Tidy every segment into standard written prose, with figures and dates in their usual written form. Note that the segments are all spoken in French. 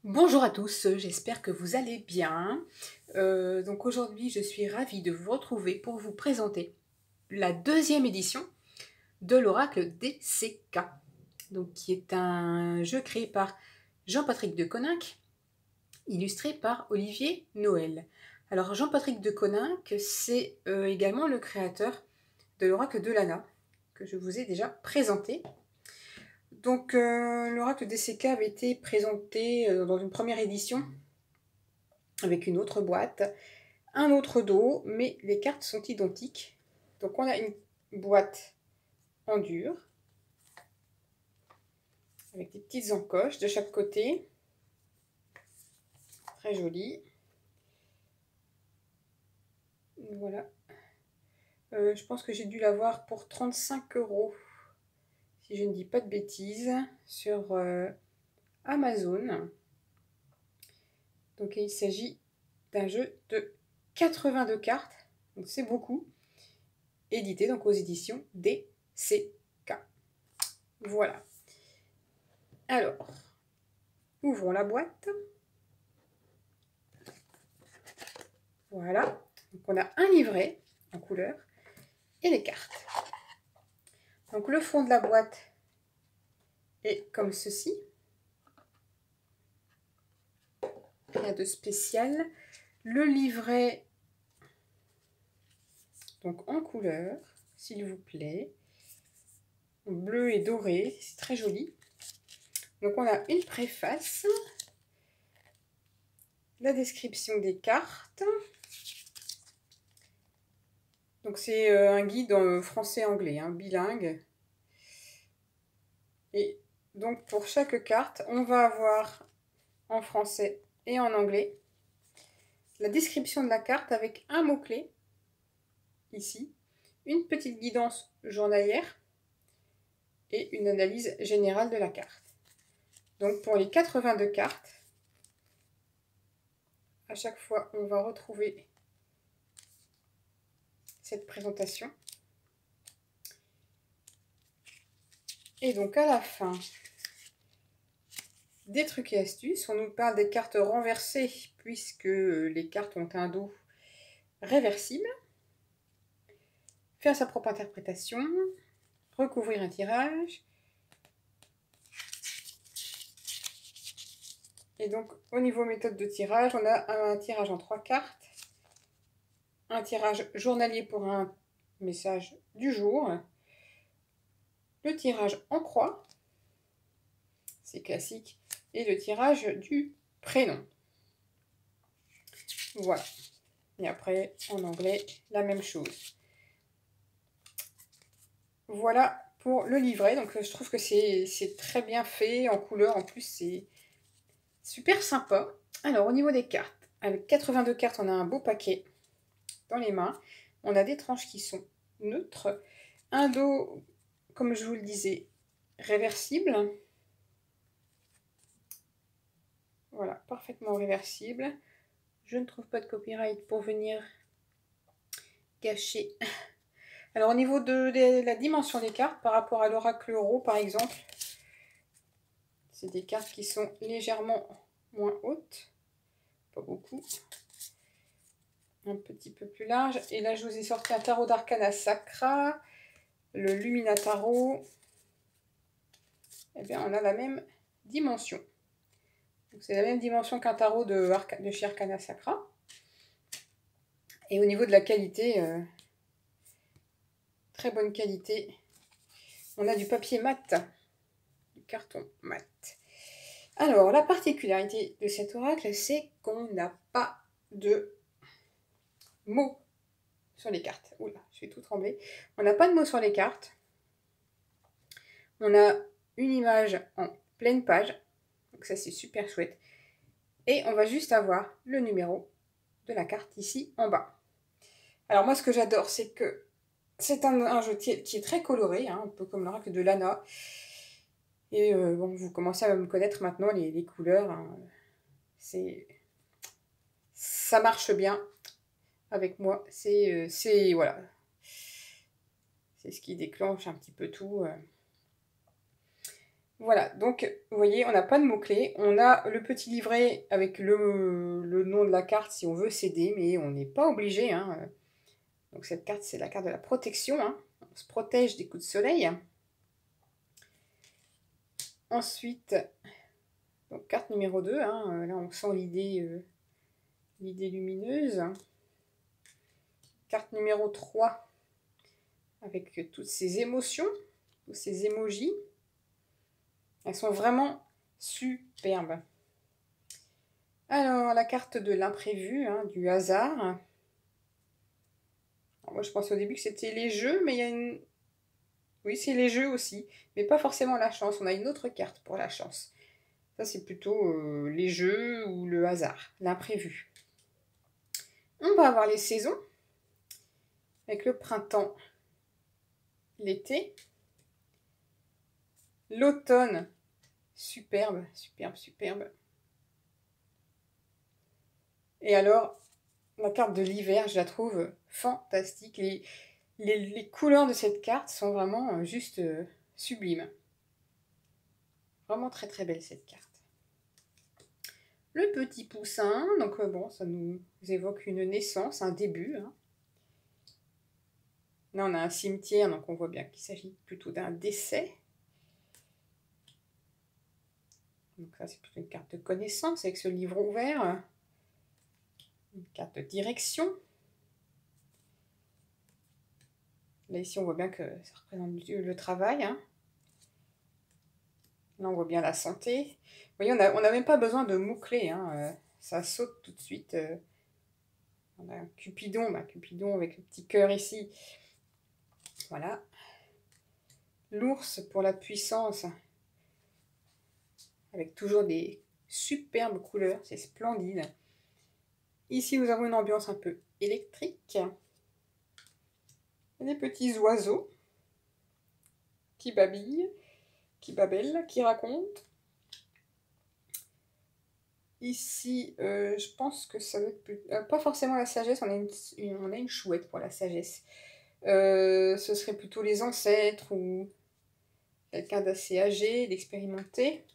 Bonjour à tous, j'espère que vous allez bien. Donc aujourd'hui, je suis ravie de vous retrouver pour vous présenter la deuxième édition de l'Oracle DCK, donc qui est un jeu créé par Jean-Patrick de Coninck, illustré par Olivier Noël. Alors Jean-Patrick de Coninck, c'est également le créateur de l'Oracle de Lana, que je vous ai déjà présenté. Donc l'Oracle DCK avait été présenté dans une première édition avec une autre boîte, un autre dos, mais les cartes sont identiques. Donc on a une boîte en dur, avec des petites encoches de chaque côté. Très jolie. Voilà. Je pense que j'ai dû l'avoir pour 35 €, si je ne dis pas de bêtises, sur Amazon. Donc il s'agit d'un jeu de 82 cartes, donc c'est beaucoup, édité donc aux éditions DCK. Voilà. Alors, ouvrons la boîte. Voilà. Donc on a un livret en couleur et les cartes. Donc le fond de la boîte est comme ceci. Rien de spécial. Le livret, donc en couleur, s'il vous plaît. Bleu et doré, c'est très joli. Donc on a une préface, la description des cartes. Donc c'est un guide en français-anglais, hein, bilingue. Et donc pour chaque carte, on va avoir en français et en anglais la description de la carte avec un mot-clé, ici, une petite guidance journalière et une analyse générale de la carte. Donc pour les 82 cartes, à chaque fois on va retrouver cette présentation. Et donc à la fin, des trucs et astuces. On nous parle des cartes renversées puisque les cartes ont un dos réversible. Faire sa propre interprétation. Recouvrir un tirage. Et donc au niveau méthode de tirage, on a un tirage en 3 cartes. Un tirage journalier pour un message du jour. Le tirage en croix. C'est classique. Et le tirage du prénom. Voilà. Et après, en anglais, la même chose. Voilà pour le livret. Donc, je trouve que c'est très bien fait en couleur. En plus, c'est super sympa. Alors, au niveau des cartes, avec 82 cartes, on a un beau paquet dans les mains. On a des tranches qui sont neutres. Un dos, comme je vous le disais, réversible. Voilà, parfaitement réversible. Je ne trouve pas de copyright pour venir gâcher. Alors au niveau de la dimension des cartes, par rapport à l'Oracle Euro par exemple, c'est des cartes qui sont légèrement moins hautes. Pas beaucoup. Un petit peu plus large. Et là je vous ai sorti un tarot d'Arcana Sacra, le Lumina Tarot. Eh bien on a la même dimension. C'est la même dimension qu'un tarot de chez Arcana Sacra. Et au niveau de la qualité, très bonne qualité. On a du papier mat, du carton mat. Alors, la particularité de cet oracle, c'est qu'on n'a pas de mots sur les cartes. Oula, je vais tout trembler. On n'a pas de mots sur les cartes. On a une image en pleine page. Donc ça, c'est super chouette. Et on va juste avoir le numéro de la carte ici en bas. Alors moi, ce que j'adore, c'est que c'est un jeu qui est très coloré, hein, un peu comme l'oracle de Lana. Et bon, vous commencez à me connaître maintenant, les couleurs. Hein, ça marche bien avec moi. Voilà. C'est ce qui déclenche un petit peu tout. Voilà, donc vous voyez, on n'a pas de mots-clés. On a le petit livret avec le nom de la carte si on veut s'aider, mais on n'est pas obligé, hein. Donc cette carte, c'est la carte de la protection, hein. On se protège des coups de soleil. Ensuite, donc carte numéro 2, hein, là on sent l'idée lumineuse. Carte numéro 3, avec toutes ces émotions, tous ces emojis. Elles sont vraiment superbes. Alors, la carte de l'imprévu, hein, du hasard. Alors, moi, je pensais au début que c'était les jeux, mais il y a une... Oui, c'est les jeux aussi, mais pas forcément la chance. On a une autre carte pour la chance. Ça, c'est plutôt les jeux ou le hasard, l'imprévu. On va avoir les saisons, avec le printemps, l'été, l'automne, superbe, superbe, superbe. Et alors, la carte de l'hiver, je la trouve fantastique. Les couleurs de cette carte sont vraiment juste sublimes. Vraiment très très belle cette carte. Le petit poussin, donc bon, ça nous évoque une naissance, un début. Hein. Là, on a un cimetière, donc on voit bien qu'il s'agit plutôt d'un décès. Donc ça, c'est plutôt une carte de connaissance avec ce livre ouvert. Une carte de direction. Là, ici, on voit bien que ça représente le travail. Hein. Là, on voit bien la santé. Vous voyez, on n'a même pas besoin de mots-clés. Hein. Ça saute tout de suite. On a un Cupidon, Cupidon avec le petit cœur ici. Voilà. L'ours pour la puissance. Avec toujours des superbes couleurs. C'est splendide. Ici, nous avons une ambiance un peu électrique. Des petits oiseaux qui babillent, qui babellent, qui racontent. Ici, je pense que ça doit être plus... pas forcément la sagesse, on a une chouette pour la sagesse. Ce serait plutôt les ancêtres ou quelqu'un d'assez âgé, d'expérimenté.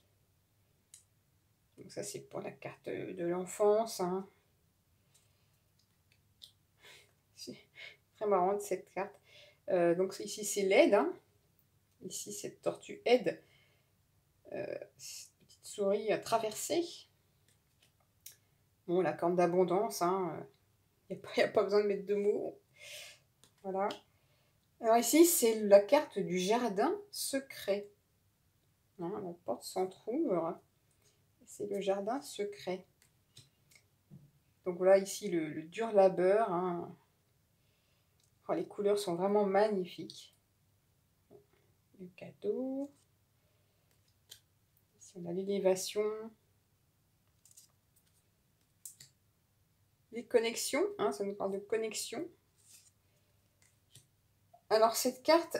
Donc ça, c'est pour la carte de l'enfance. Hein. C'est très marrant cette carte. Donc ici, c'est l'aide. Hein. Ici, cette tortue aide cette petite souris à traverser. Bon, la corne d'abondance, hein. Il n'y a pas besoin de mettre de mots. Voilà. Alors ici, c'est la carte du jardin secret. Hein, la porte s'entrouvre. C'est le jardin secret. Donc voilà, ici, le dur labeur. Hein. Oh, les couleurs sont vraiment magnifiques. Le cadeau. Ici, on a l'élévation. Les connexions. Hein, ça nous parle de connexion. Alors cette carte,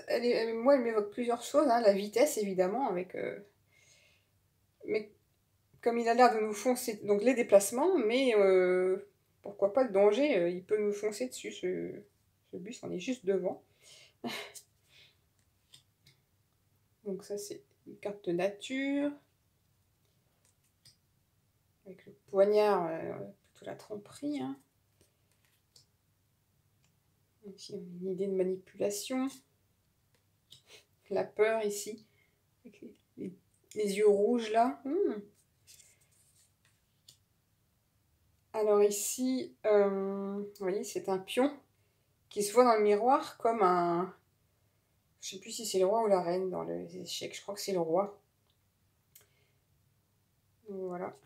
moi, elle m'évoque plusieurs choses. Hein. La vitesse, évidemment, avec... mais comme il a l'air de nous foncer... Donc les déplacements, mais pourquoi pas le danger, il peut nous foncer dessus. Ce bus, on est juste devant. Donc ça, c'est une carte de nature. Avec le poignard, plutôt la tromperie. Hein. Ici, on a une idée de manipulation. La peur, ici. Avec les yeux rouges, là. Alors ici, vous voyez, c'est un pion qui se voit dans le miroir comme un... Je ne sais plus si c'est le roi ou la reine dans les échecs. Je crois que c'est le roi. Voilà.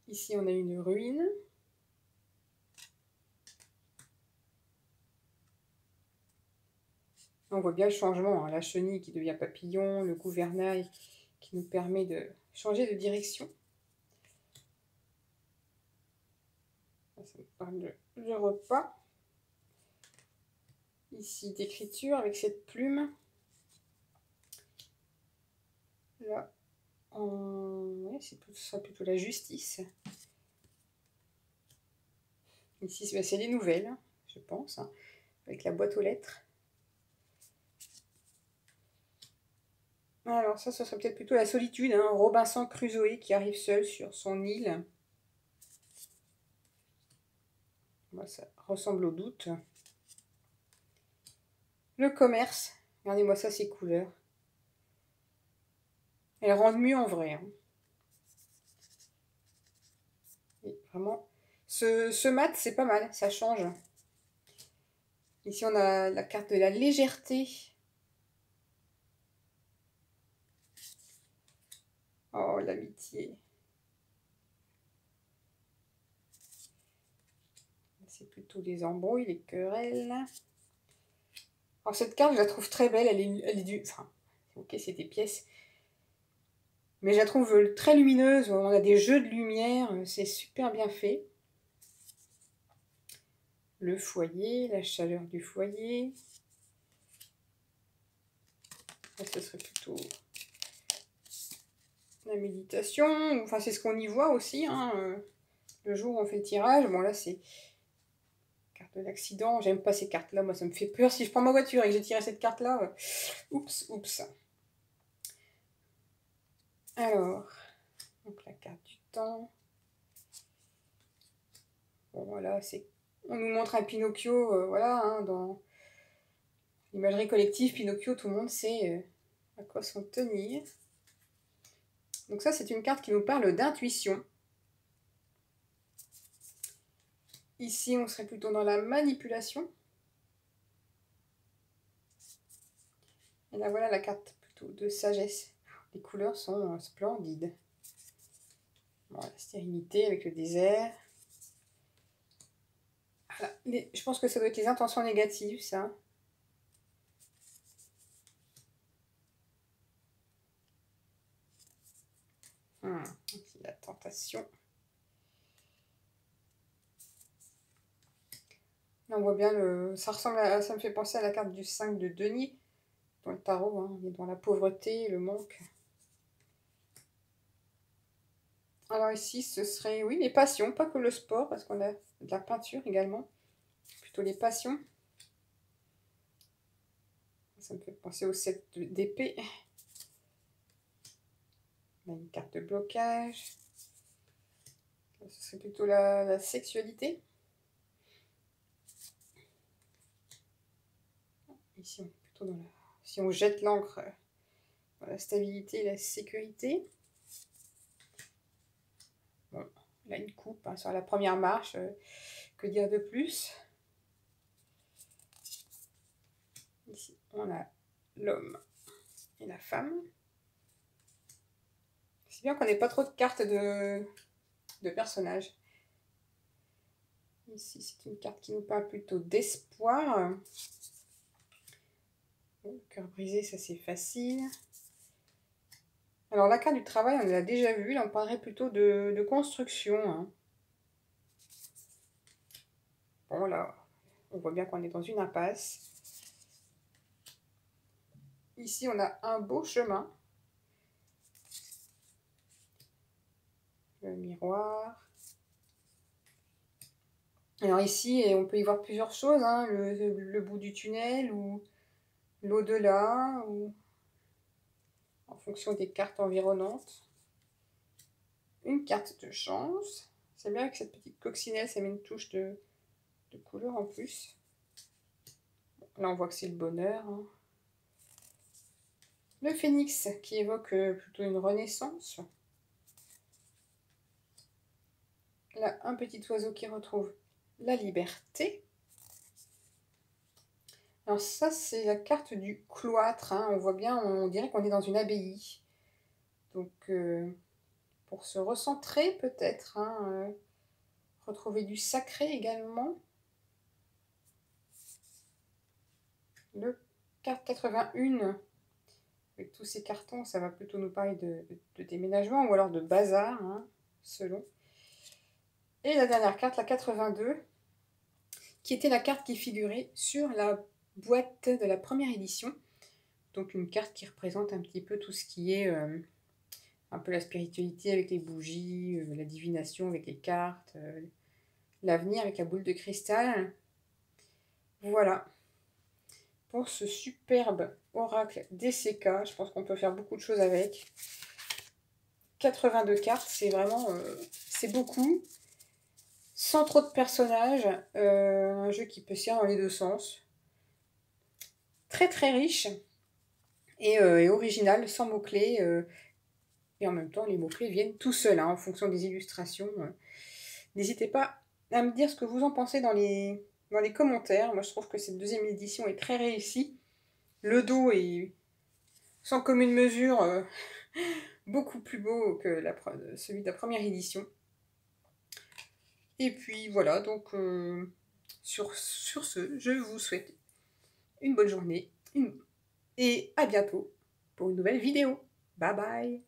Ici, on a une ruine. On voit bien le changement. Hein. La chenille qui devient papillon, le gouvernail qui nous permet de changer de direction. Ça me parle de repas. Ici, d'écriture avec cette plume. Là, ouais, ce sera plutôt la justice. Ici, c'est les nouvelles, je pense, hein, avec la boîte aux lettres. Alors ça serait peut-être plutôt la solitude, hein, Robinson Crusoe qui arrive seul sur son île. Ça ressemble au doute. Le commerce, regardez-moi ça, ces couleurs. Elles rendent mieux en vrai. Hein. Et vraiment, ce mat, c'est pas mal, ça change. Ici, on a la carte de la légèreté. Oh, l'amitié. C'est plutôt les embrouilles, les querelles. Alors, cette carte, je la trouve très belle. Elle est du... Enfin, ok, c'est des pièces. Mais je la trouve très lumineuse. On a des jeux de lumière. C'est super bien fait. Le foyer, la chaleur du foyer. Là, ce serait plutôt la méditation. Enfin, c'est ce qu'on y voit aussi. Hein. Le jour où on fait le tirage. Bon, là, c'est carte de l'accident. J'aime pas ces cartes-là. Moi, ça me fait peur. Si je prends ma voiture et que j'ai tiré cette carte-là, oups. Alors, donc la carte du temps. Bon, voilà, on nous montre un Pinocchio, voilà, hein, dans l'imagerie collective, Pinocchio, tout le monde sait à quoi s'en tenir. Donc ça, c'est une carte qui nous parle d'intuition. Ici, on serait plutôt dans la manipulation. Et là, voilà la carte plutôt de sagesse. Les couleurs sont splendides. Bon, la stérilité avec le désert. Voilà. Je pense que ça doit être les intentions négatives, ça. La tentation. Là, on voit bien ça ça me fait penser à la carte du 5 de Denis dans le tarot. Hein. On est dans la pauvreté, le manque. Alors ici, ce serait, oui, les passions, pas que le sport, parce qu'on a de la peinture également. Plutôt les passions. Ça me fait penser au 7 d'épée. On a une carte de blocage. Ce serait plutôt la sexualité. Ici, on est plutôt dans la... Si on jette l'encre, la stabilité, la sécurité. Bon, là, une coupe hein, sur la première marche. Que dire de plus? Ici, on a l'homme et la femme. C'est bien qu'on n'ait pas trop de cartes de personnages. Ici, c'est une carte qui nous parle plutôt d'espoir. Bon, cœur brisé, ça c'est facile. Alors la carte du travail, on l'a déjà vue. Là, on parlerait plutôt de construction. Hein. Bon, là, on voit bien qu'on est dans une impasse. Ici, on a un beau chemin. Le miroir. Alors ici, on peut y voir plusieurs choses. Hein. Le bout du tunnel ou l'au-delà. Ou... en fonction des cartes environnantes. Une carte de chance. C'est bien avec cette petite coccinelle, ça met une touche de couleur en plus. Là, on voit que c'est le bonheur. Hein. Le phénix qui évoque plutôt une renaissance. Là, un petit oiseau qui retrouve la liberté. Alors ça, c'est la carte du cloître. Hein. On voit bien, on dirait qu'on est dans une abbaye. Donc, pour se recentrer peut-être. Hein, retrouver du sacré également. Le carte 81. Avec tous ces cartons, ça va plutôt nous parler de déménagement ou alors de bazar, hein, selon. Et la dernière carte, la 82, qui était la carte qui figurait sur la boîte de la première édition. Donc une carte qui représente un petit peu tout ce qui est un peu la spiritualité avec les bougies, la divination avec les cartes, l'avenir avec la boule de cristal. Voilà. pour ce superbe oracle DCK. Je pense qu'on peut faire beaucoup de choses avec. 82 cartes, c'est vraiment... c'est beaucoup. Sans trop de personnages. Un jeu qui peut se faire dans les deux sens. Très très riche. Et original, sans mots-clés. Et en même temps, les mots-clés viennent tout seuls, hein, en fonction des illustrations. N'hésitez pas à me dire ce que vous en pensez dans les commentaires. Moi, je trouve que cette deuxième édition est très réussie. Le dos est, sans commune mesure, beaucoup plus beau que celui de la première édition. Et puis, voilà, donc, sur ce, je vous souhaite une bonne journée et à bientôt pour une nouvelle vidéo. Bye bye!